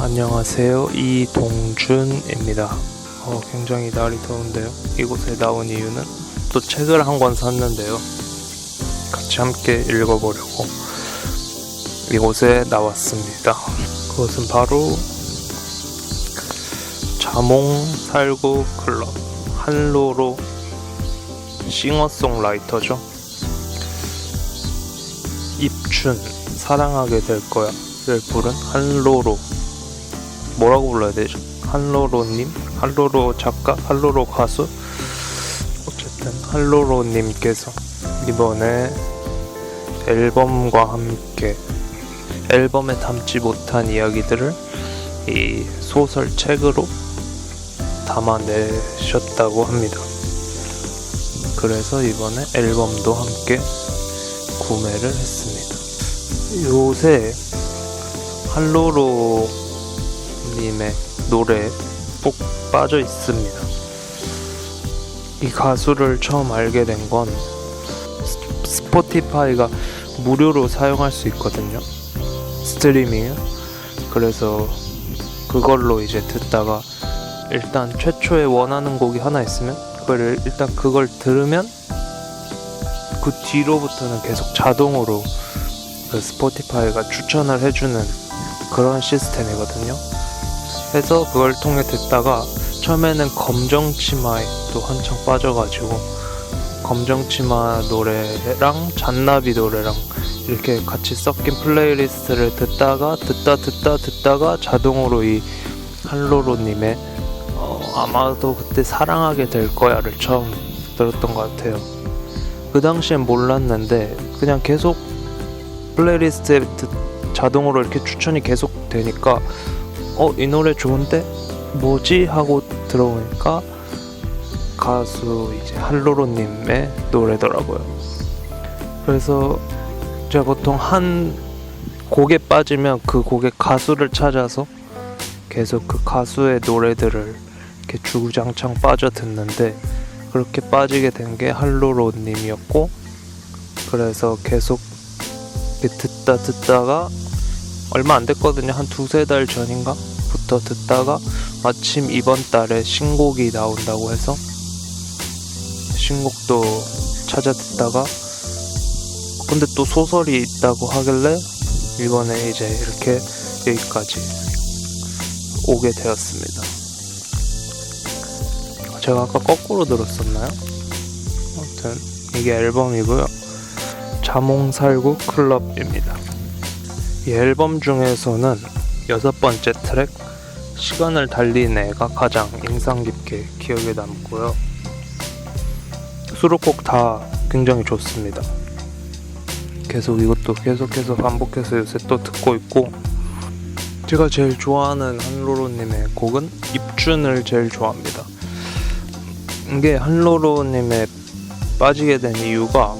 안녕하세요, 이동준입니다. 굉장히 날이 더운데요. 이곳에 나온 이유는 또 책을 한 권 샀는데요. 같이 함께 읽어보려고 이곳에 나왔습니다. 그것은 바로 자몽살구 클럽, 한로로 싱어송라이터죠. 입춘 사랑하게 될 거야 를 부른 한로로, 뭐라고 불러야 되죠? 한로로님? 한로로 작가? 한로로 가수? 어쨌든 한로로님께서 이번에 앨범과 함께 앨범에 담지 못한 이야기들을 이 소설책으로 담아내셨다고 합니다. 그래서 이번에 앨범도 함께 구매를 했습니다. 요새 한로로님의 노래에 푹 빠져 있습니다. 이 가수를 처음 알게 된 건 스포티파이가 무료로 사용할 수 있거든요. 스트리밍을. 그래서 그걸로 이제 듣다가 일단 최초에 원하는 곡이 하나 있으면 그걸 들으면 그 뒤로부터는 계속 자동으로 그 스포티파이가 추천을 해주는 그런 시스템이거든요. 해서 그걸 통해 듣다가 처음에는 검정치마에 또 한창 빠져가지고 검정치마 노래랑 잔나비 노래랑 이렇게 같이 섞인 플레이리스트를 듣다가 자동으로 이 한로로님의 아마도 그때 사랑하게 될 거야를 처음 들었던 것 같아요. 그 당시엔 몰랐는데 그냥 계속 플레이리스트에 자동으로 이렇게 추천이 계속 되니까 이 노래 좋은데? 뭐지? 하고 들어보니까 가수 이제 한로로님의 노래더라고요. 그래서 제가 보통 한 곡에 빠지면 그 곡의 가수를 찾아서 계속 그 가수의 노래들을 이렇게 주구장창 빠져 듣는데 그렇게 빠지게 된 게 한로로님이었고, 그래서 계속 듣다가 얼마 안 됐거든요. 한 두세 달 전인가? 부터 듣다가 마침 이번 달에 신곡이 나온다고 해서 신곡도 찾아 듣다가 근데 또 소설이 있다고 하길래 이번에 이제 이렇게 여기까지 오게 되었습니다. 제가 아까 거꾸로 들었었나요? 아무튼 이게 앨범이고요. 자몽살구 클럽입니다. 이 앨범 중에서는 6번째 트랙 시간을 달린 애가 가장 인상 깊게 기억에 남고요. 수록곡 다 굉장히 좋습니다. 이것도 계속해서 반복해서 요새 또 듣고 있고, 제가 제일 좋아하는 한로로님의 곡은 입춘을 제일 좋아합니다. 이게 한로로님의 빠지게 된 이유가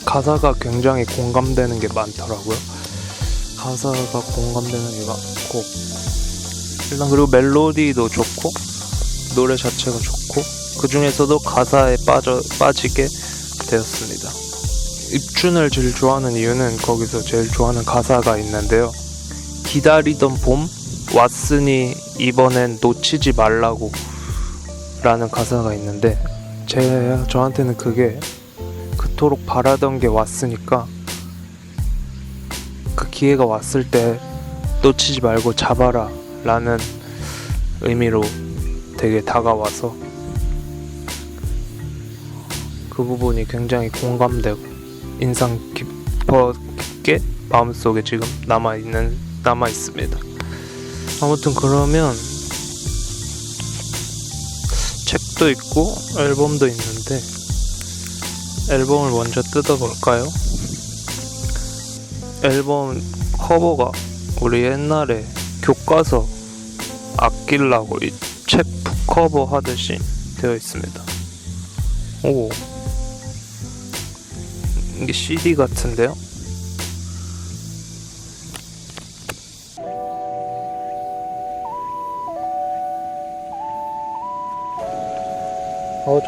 가사가 굉장히 공감되는 게 많더라고요. 가사가 공감되는 게 많고, 일단 그리고 멜로디도 좋고 노래 자체가 좋고, 그 중에서도 가사에 빠지게 되었습니다. 입춘을 제일 좋아하는 이유는 거기서 제일 좋아하는 가사가 있는데요. 기다리던 봄 왔으니 이번엔 놓치지 말라고 라는 가사가 있는데 저한테는 그게 그토록 바라던 게 왔으니까 그 기회가 왔을 때 놓치지 말고 잡아라 라는 의미로 되게 다가와서 그 부분이 굉장히 공감되고 인상 깊게 마음속에 지금 남아있습니다. 아무튼 그러면 책도 있고 앨범도 있는데 앨범을 먼저 뜯어볼까요? 앨범 커버가 우리 옛날에 교과서 아끼려고 이 책 북커버 하듯이 되어 있습니다. 오, 이게 CD 같은데요?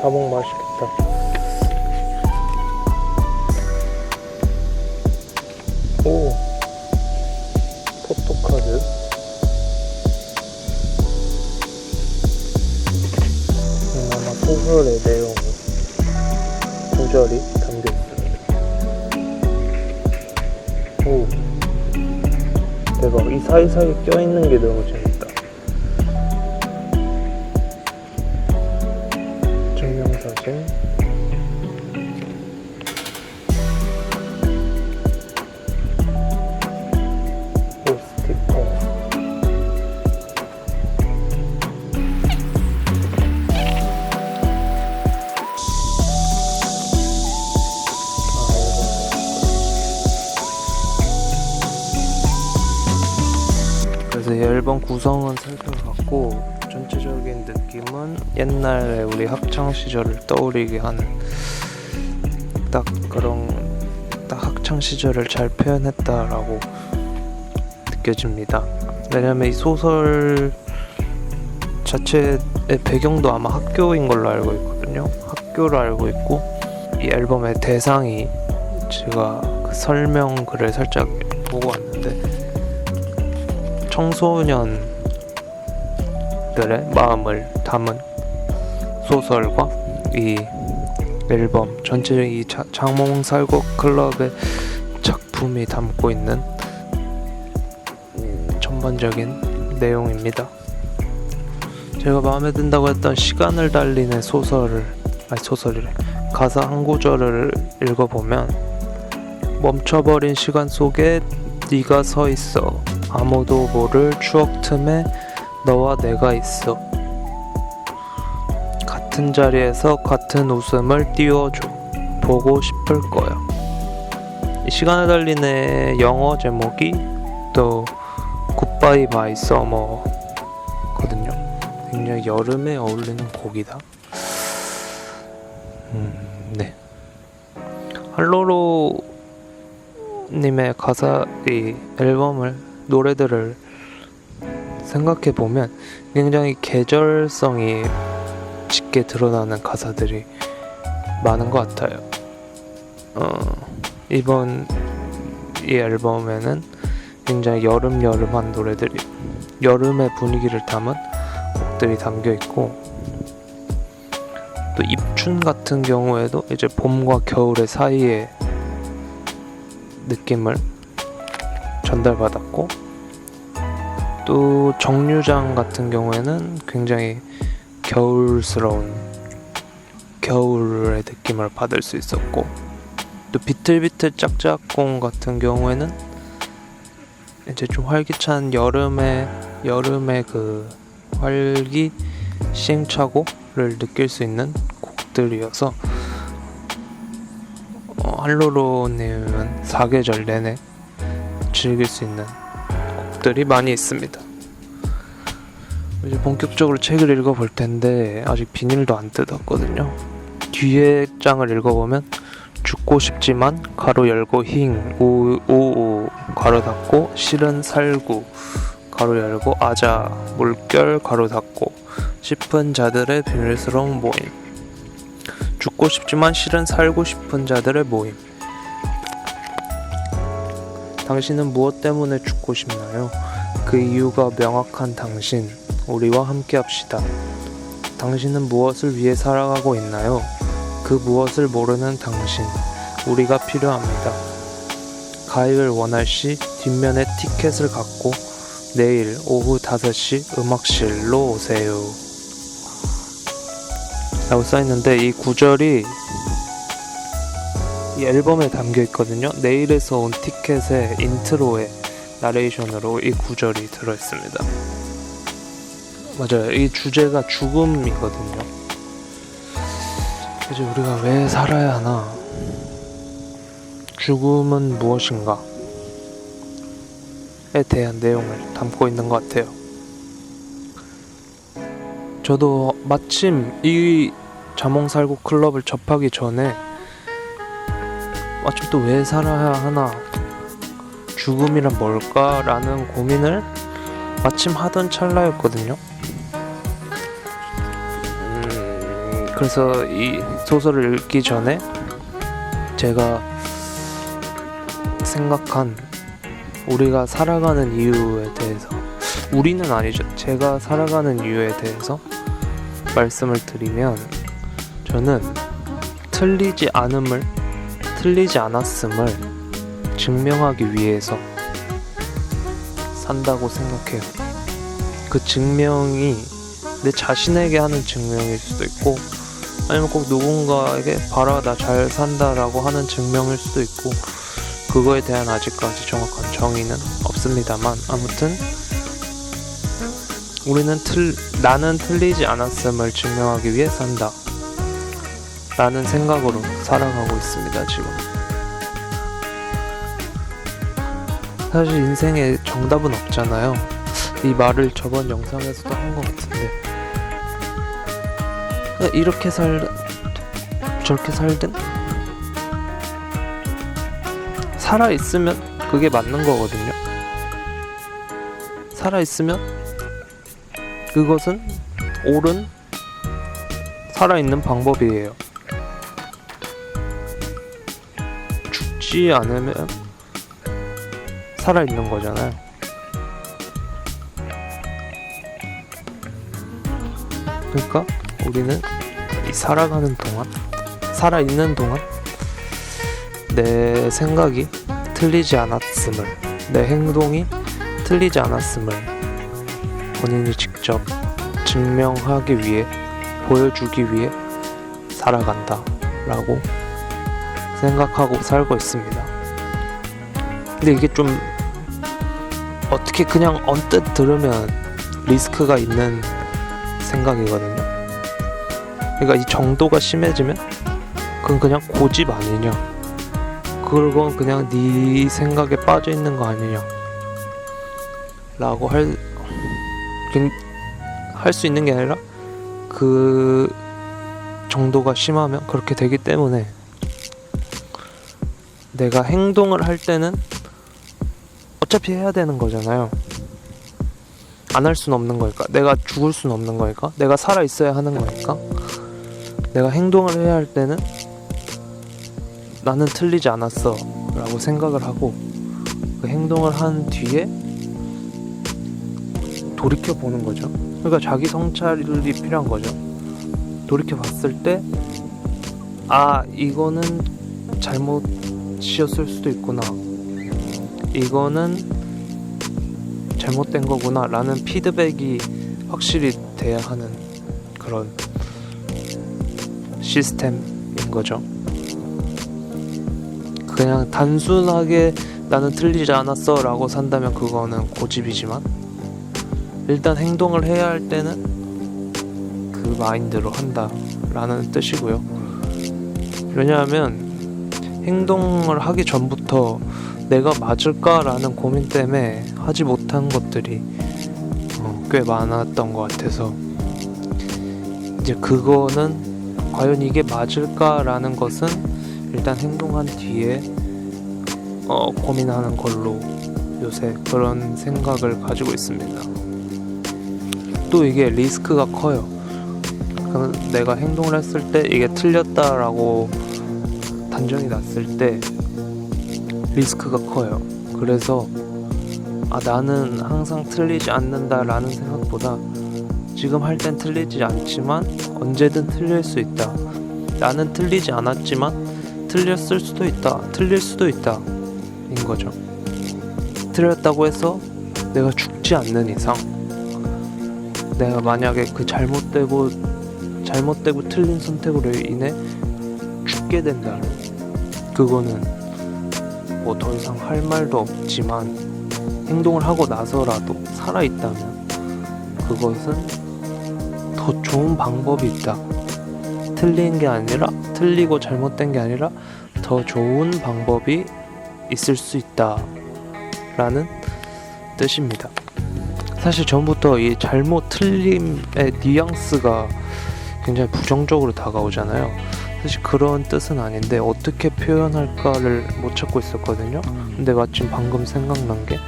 자몽 맛있겠다. 오, 포토카드. 소설의 내용이 구절이 담겨 있습니다. 오, 대박. 이 사이사이 껴있는 게 너무 재밌다. 증명사진, 오, 스티커. 그래서 이 앨범 구성은 살펴봤고, 전체적인 느낌은 옛날에 우리 학창 시절을 떠올리게 하는 딱 학창 시절을 잘 표현했다라고 느껴집니다. 왜냐면 이 소설 자체의 배경도 아마 학교인 걸로 알고 있거든요. 학교를 알고 있고, 이 앨범의 대상이 제가 그 설명 글을 살짝 보고 왔는데, 청소년들의 마음을 담은 소설과 이 앨범 전체적인 이 장몽살곡 클럽의 작품이 담고 있는 전반적인 내용입니다. 제가 마음에 든다고 했던 시간을 달리는 소설이래. 가사 한 구절을 읽어보면, 멈춰버린 시간 속에 네가 서 있어. 아무도 모를 추억 틈에 너와 내가 있어. 같은 자리에서 같은 웃음을 띄워줘. 보고 싶을 거야. 이 시간을 달리는 영어 제목이 또 굿바이 마이 서머 거든요. 굉장히 여름에 어울리는 곡이다. 네. 할로로 님의 가사, 이 앨범을, 노래들을 생각해보면 굉장히 계절성이 짙게 드러나는 가사들이 많은 것 같아요. 이번 이 앨범에는 굉장히 여름한 노래들이, 여름의 분위기를 담은 곡들이 담겨있고, 또 입춘 같은 경우에도 이제 봄과 겨울의 사이의 느낌을 전달받았고, 또 정류장 같은 경우에는 굉장히 겨울스러운 겨울의 느낌을 받을 수 있었고, 또 비틀비틀 짝짝꿍 같은 경우에는 이제 좀 활기찬 여름의 그 활기 시행착오를 느낄 수 있는 곡들이어서, 할로로님은 사계절 내내 즐길 수 있는 곡들이 많이 있습니다. 이제 본격적으로 책을 읽어볼 텐데 아직 비닐도 안 뜯었거든요. 뒤에 장을 읽어보면, 죽고 싶지만 가로 열고 힝 오오 가로 닫고 실은 살구 가로 열고 아자 물결 가로 닫고 싶은 자들의 비밀스러운 모임. 죽고 싶지만 실은 살고 싶은 자들의 모임. 당신은 무엇 때문에 죽고 싶나요? 그 이유가 명확한 당신, 우리와 함께합시다. 당신은 무엇을 위해 살아가고 있나요? 그 무엇을 모르는 당신, 우리가 필요합니다. 가입을 원할 시 뒷면에 티켓을 갖고 내일 오후 5시 음악실로 오세요. 라고 써있는데, 이 구절이 이 앨범에 담겨 있거든요. 내일에서 온 티켓의 인트로에 나레이션으로 이 구절이 들어있습니다. 맞아요. 이 주제가 죽음이거든요. 이제 우리가 왜 살아야 하나? 죽음은 무엇인가? 에 대한 내용을 담고 있는 것 같아요. 저도 마침 이 자몽살구 클럽을 접하기 전에 마침 또 왜 살아야 하나, 죽음이란 뭘까? 라는 고민을 마침 하던 찰나였거든요. 그래서 이 소설을 읽기 전에 제가 생각한 우리가 살아가는 이유에 대해서, 우리는 아니죠, 제가 살아가는 이유에 대해서 말씀을 드리면, 저는 틀리지 않았음을 증명하기 위해서 산다고 생각해요. 그 증명이 내 자신에게 하는 증명일 수도 있고, 아니면 꼭 누군가에게 봐라 나 잘 산다라고 하는 증명일 수도 있고, 그거에 대한 아직까지 정확한 정의는 없습니다만, 아무튼 나는 틀리지 않았음을 증명하기 위해 산다 라는 생각으로 살아가고 있습니다. 지금 사실 인생에 정답은 없잖아요. 이 말을 저번 영상에서도 한 것 같은데, 이렇게 살든 저렇게 살든 살아있으면 그게 맞는 거거든요. 살아있으면 그것은 옳은 살아있는 방법이에요. 죽지 않으면 살아있는 거잖아요. 그러니까 우리는 이 살아있는 동안 내 생각이 틀리지 않았음을, 내 행동이 틀리지 않았음을 본인이 직접 증명하기 위해, 보여주기 위해 살아간다 라고 생각하고 살고 있습니다. 근데 이게 좀 어떻게 그냥 언뜻 들으면 리스크가 있는 생각이거든요. 그러니까 이 정도가 심해지면 그건 그냥 고집 아니냐, 그건 그냥 네 생각에 빠져 있는 거 아니냐 라고 할 수 있는 게 아니라, 그 정도가 심하면 그렇게 되기 때문에 내가 행동을 할 때는 어차피 해야 되는 거잖아요. 안 할 수는 없는 거니까. 내가 죽을 수는 없는 거니까. 내가 살아 있어야 하는 거니까. 내가 행동을 해야 할 때는 나는 틀리지 않았어 라고 생각을 하고, 그 행동을 한 뒤에 돌이켜 보는 거죠. 그러니까 자기 성찰이 필요한 거죠. 돌이켜 봤을 때, 아, 이거는 잘못이었을 수도 있구나, 이거는 잘못된 거구나 라는 피드백이 확실히 돼야 하는 그런 시스템인 거죠. 그냥 단순하게 나는 틀리지 않았어 라고 산다면 그거는 고집이지만, 일단 행동을 해야 할 때는 그 마인드로 한다 라는 뜻이고요. 왜냐하면 행동을 하기 전부터 내가 맞을까 라는 고민 때문에 하지 못한 것들이 꽤 많았던 것 같아서, 이제 그거는 과연 이게 맞을까 라는 것은 일단 행동한 뒤에 고민하는 걸로 요새 그런 생각을 가지고 있습니다. 또 이게 리스크가 커요. 내가 행동을 했을 때 이게 틀렸다라고 단정이 났을 때 리스크가 커요. 그래서 나는 항상 틀리지 않는다라는 생각보다, 지금 할 땐 틀리지 않지만 언제든 틀릴 수 있다, 나는 틀리지 않았지만 틀렸을 수도 있다, 틀릴 수도 있다 인 거죠. 틀렸다고 해서 내가 죽지 않는 이상, 내가 만약에 그 잘못되고 틀린 선택으로 인해 죽게 된다면 그거는 뭐 더 이상 할 말도 없지만, 행동을 하고 나서라도 살아있다면 그것은 더 좋은 방법이 있다, 틀리고 잘못된 게 아니라 더 좋은 방법이 있을 수 있다 라는 뜻입니다. 사실 전부터 이 잘못 틀림의 뉘앙스가 굉장히 부정적으로 다가오잖아요. 사실 그런 뜻은 아닌데 어떻게 표현할까를 못 찾고 있었거든요. 근데 마침 방금 생각난 게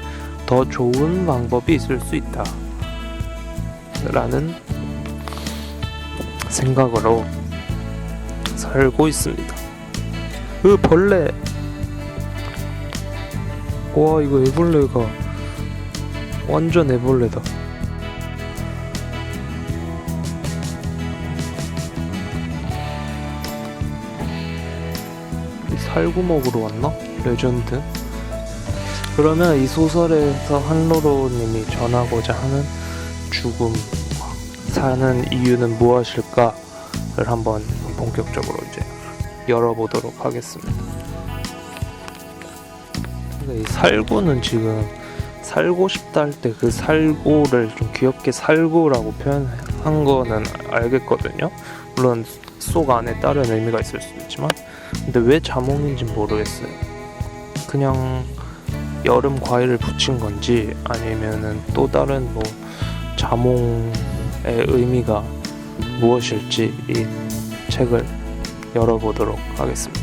더 좋은 방법이 있을 수 있다 라는 생각으로 살고 있습니다. 벌레, 와, 이거 애벌레가 완전 애벌레다. 살구먹으로 왔나? 레전드. 그러면 이 소설에서 한로로님이 전하고자 하는 죽음, 사는 이유는 무엇일까를 한번 본격적으로 이제 열어보도록 하겠습니다. 이 살구는 지금 살고 싶다 할 때 그 살고를 좀 귀엽게 살구라고 표현한 거는 알겠거든요. 물론 속 안에 다른 의미가 있을 수도 있지만, 근데 왜 자몽인지 모르겠어요. 그냥 여름 과일을 붙인 건지 아니면은 또 다른 뭐 자몽의 의미가 무엇일지 이 책을 열어보도록 하겠습니다.